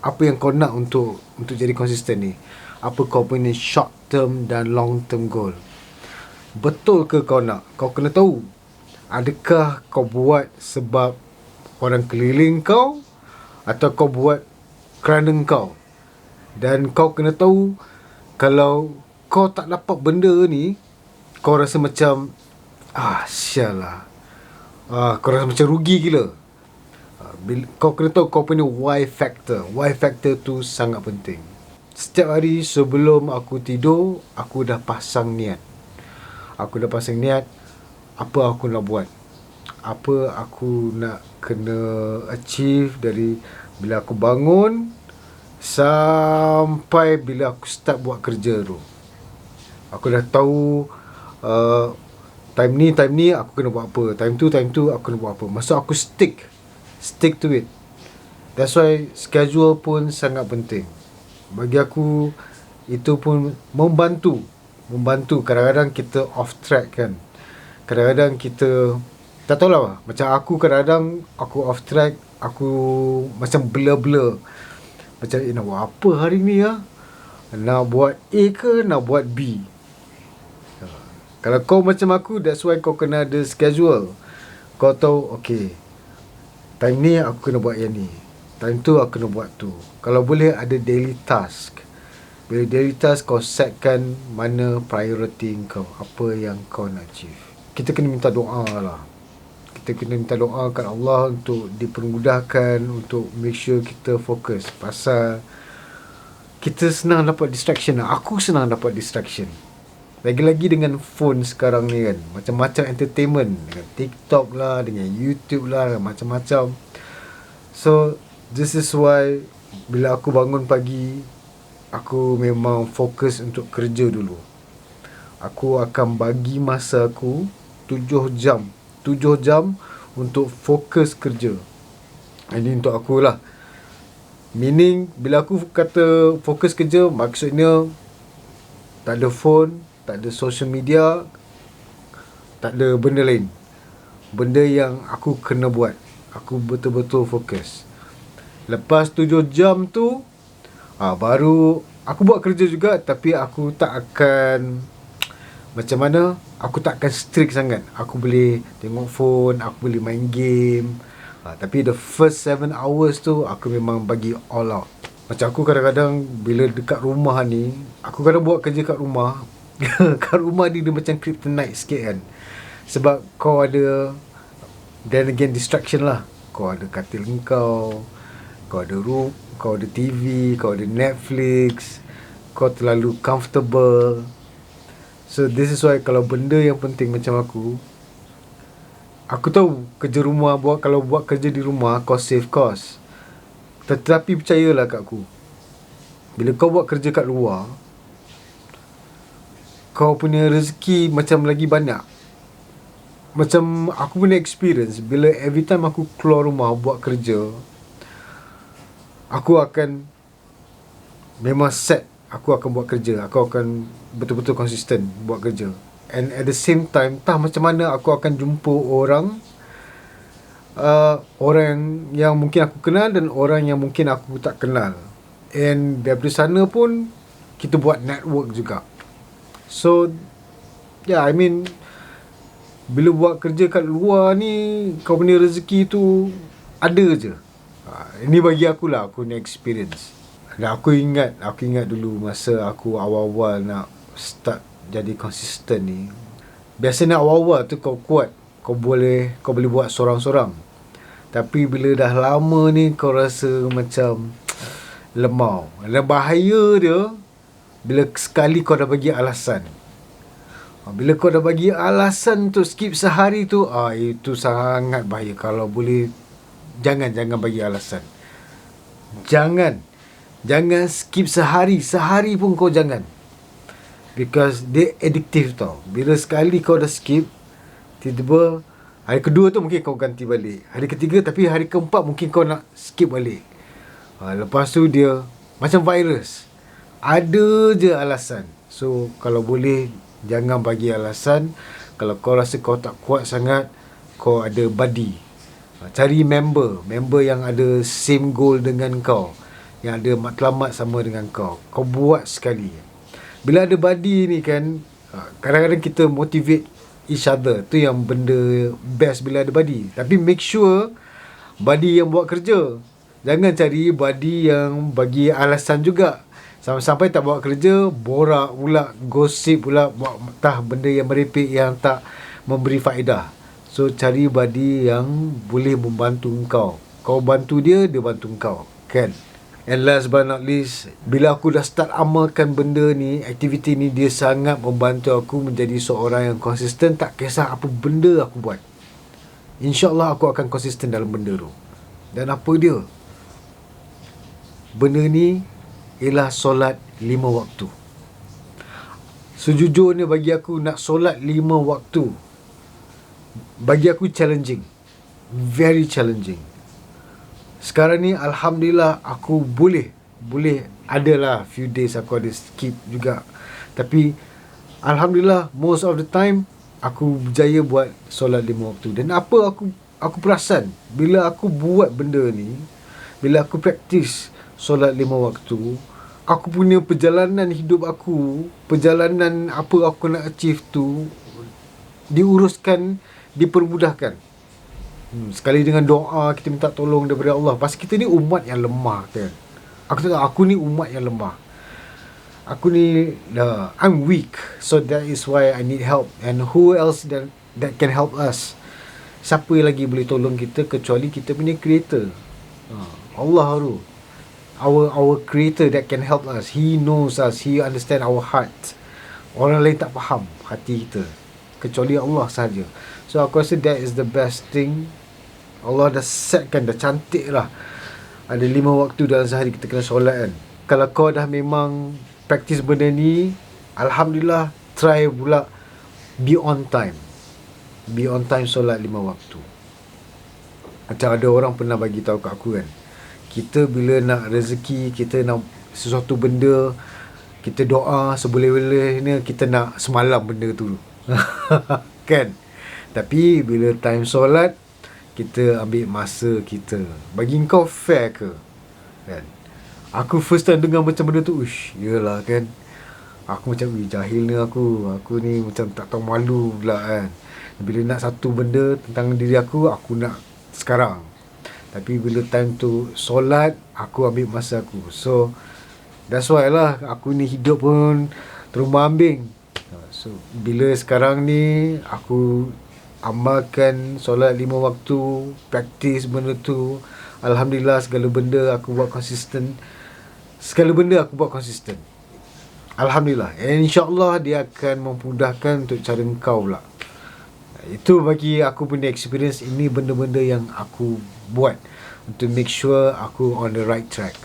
apa yang kau nak untuk jadi konsisten ni. Apa kau punya short term dan long term goal. Betul ke kau nak? Kau kena tahu. Adakah kau buat sebab orang keliling kau atau kau buat kerana kau? Dan kau kena tahu, kalau kau tak dapat benda ni, kau rasa macam sial lah, kau rasa macam rugi gila. Kau kena tahu kau punya why factor. Why factor tu sangat penting. Setiap hari sebelum aku tidur, aku dah pasang niat. Apa aku nak buat, apa aku nak kena achieve dari bila aku bangun sampai bila aku start buat kerja tu. Aku dah tahu time ni aku kena buat apa, time tu aku kena buat apa. Maksud aku stick to it. That's why schedule pun sangat penting. Bagi aku itu pun membantu. Kadang-kadang kita off track kan. Kadang-kadang kita tak tahulah, macam aku kadang-kadang aku off track, aku macam blur. Macam nak buat apa hari ni ya? Nak buat A ke nak buat B? Kalau kau macam aku, that's why kau kena ada schedule. Kau tahu, okay, time ni aku kena buat yang ni, time tu aku kena buat tu. Kalau boleh ada daily task. Bila daily task, kau setkan mana priority kau, apa yang kau nak achieve. Kita kena minta doa lah. Kita kena minta doa kat Allah untuk dipermudahkan, untuk make sure kita fokus. Pasal kita senang dapat distraction. Aku senang dapat distraction. Lagi-lagi dengan phone sekarang ni kan, macam-macam entertainment, dengan TikTok lah, dengan YouTube lah, macam-macam. So this is why bila aku bangun pagi, aku memang fokus untuk kerja dulu. Aku akan bagi masa aku 7 jam untuk fokus kerja. Ini untuk aku lah. Meaning bila aku kata fokus kerja, maksudnya tak ada phone, tak ada social media, tak ada benda lain. Benda yang aku kena buat. Aku betul-betul fokus. Lepas 7 jam tu, baru aku buat kerja juga, tapi aku tak akan, macam mana, aku tak akan strict sangat. Aku boleh tengok phone, aku boleh main game. Tapi the first 7 hours tu, aku memang bagi all out. Macam aku kadang-kadang bila dekat rumah ni, aku kadang buat kerja kat rumah. Kat rumah dia macam kryptonite sikit kan. Sebab kau ada, then again distraction lah. Kau ada katil kau ada room, kau ada TV, kau ada Netflix, kau terlalu comfortable. So this is why kalau benda yang penting macam aku tahu kerja rumah, kalau buat kerja di rumah, kau save cost. Tetapi percayalah kat aku, bila kau buat kerja kat luar, kau punya rezeki macam lagi banyak. Macam aku punya experience, bila every time aku keluar rumah buat kerja, aku akan memang set, aku akan buat kerja. Aku akan betul-betul konsisten buat kerja. And at the same time, entah macam mana aku akan jumpa orang yang mungkin aku kenal dan orang yang mungkin aku tak kenal. And daripada sana pun kita buat network juga. So yeah, I mean, bila buat kerja kat luar ni, kau punya rezeki tu ada je. Ini bagi aku lah, aku punya experience. Dan aku ingat dulu masa aku awal-awal nak start jadi konsisten ni. Biasanya awal-awal tu kau kuat, kau boleh buat sorang-sorang. Tapi bila dah lama ni, kau rasa macam lemau. Dan bahaya dia, bila sekali kau dah bagi alasan. Bila kau dah bagi alasan untuk skip sehari tu, itu sangat bahaya. Kalau boleh, jangan bagi alasan. Jangan skip sehari pun kau jangan. Because dia addictive tau. Bila sekali kau dah skip, tiba-tiba hari kedua tu mungkin kau ganti balik, hari ketiga, tapi hari keempat mungkin kau nak skip balik. Lepas tu dia macam virus, ada je alasan. So kalau boleh, jangan bagi alasan. Kalau kau rasa kau tak kuat sangat, kau ada buddy. Cari member yang ada same goal dengan kau, yang ada matlamat sama dengan kau. Kau buat sekali. Bila ada buddy ni kan, kadang-kadang kita motivate each other. Tu yang benda best bila ada buddy. Tapi make sure buddy yang buat kerja. Jangan cari buddy yang bagi alasan juga. Sampai-sampai tak buat kerja, borak pula, gosip pula, buat benda yang merepek yang tak memberi faedah. So cari buddy yang boleh membantu kau. Kau bantu dia, dia bantu kau. Kan? And last but not least, bila aku dah start amalkan benda ni, aktiviti ni, dia sangat membantu aku menjadi seorang yang konsisten. Tak kisah apa benda aku buat, InsyaAllah aku akan konsisten dalam benda tu. Dan apa dia? Benda ni ialah solat 5 waktu. Sejujurnya bagi aku nak solat 5 waktu, bagi aku challenging. Very challenging. Sekarang ni Alhamdulillah aku boleh adalah few days aku ada skip juga. Tapi Alhamdulillah most of the time aku berjaya buat solat 5 waktu. Dan apa aku perasan bila aku buat benda ni, bila aku praktis solat 5 waktu, aku punya perjalanan hidup aku, perjalanan apa aku nak achieve tu diuruskan, dipermudahkan. Sekali dengan doa, kita minta tolong daripada Allah. Pasal kita ni umat yang lemah kan. Aku ni umat yang lemah. Aku ni I'm weak. So that is why I need help. And who else that can help us? Siapa lagi boleh tolong kita kecuali kita punya creator? Allah tu. Our creator that can help us. He knows us. He understand our heart. Orang lain tak faham hati kita kecuali Allah sahaja. So aku rasa that is the best thing. Allah dah setkan, dah cantik lah. Ada 5 waktu dalam sehari kita kena solat kan. Kalau kau dah memang praktis benda ni, Alhamdulillah, try pula be on time. Be on time solat 5 waktu. Macam ada orang pernah bagi tahu kat aku kan, kita bila nak rezeki, kita nak sesuatu benda, kita doa seboleh-bolehnya, kita nak semalam benda tu. Kan? Tapi bila time solat, kita ambil masa kita. Bagi kau fair ke? Kan? Aku first time dengar macam benda tu, yelah kan. Aku macam, jahil ni aku ni macam tak tahu malu pula kan. Bila nak satu benda tentang diri aku nak sekarang. Tapi bila time tu solat, aku ambil masa aku. So that's why lah aku ni hidup pun terumbang ambing. So bila sekarang ni aku amalkan solat 5 waktu, praktis benda tu, Alhamdulillah segala benda aku buat konsisten. Alhamdulillah. And insyaAllah dia akan memudahkan untuk cara kau pula. Itu bagi aku punya experience. Ini benda-benda yang aku buat untuk make sure aku on the right track.